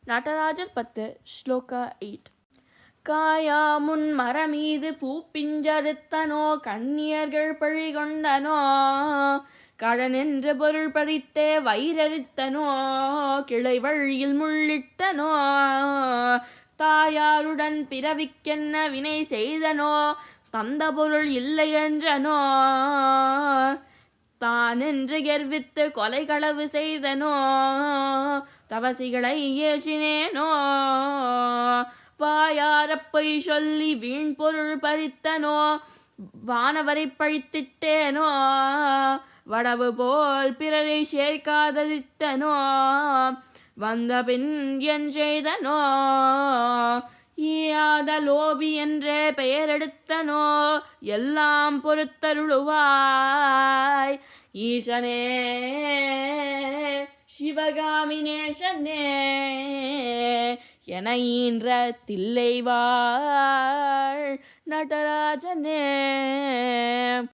நடராஜர் 10 ஸ்லோகா 8 காயாமுன் மரமீது பூப்பிஞ்சறுத்தனோ கன்னியர்கள் பழிகொண்டனோ கடனென்று பொருள் பறித்தே வயிறறுத்தனோ கிளை வழியில் முள்ளிட்டனோ தாயாருடன் பிறவிக்கென்ன வினை செய்தனோ தந்த பொருள் இல்லை என்றனோ தானென்று கர்வித்து கொலை களவு செய்தனோ தவசிகளை ஏசினேனோ வாயாரப் பொய் சொல்லி வீண் பொருள் பறித்தனோ வானவரை பழித்திட்டேனோ வடவு போல் பிறரை சேர்க்காததித்தனோ வந்த பின் என் செய்தனோ ஈயாத லோபி என்றே பெயரெடுத்தனோ எல்லாம் பொறுத்தருளுவாய் ஈசனே சிவகாமி நேசனே என ஈன்ற தில்லைவாழ் நடராஜனே.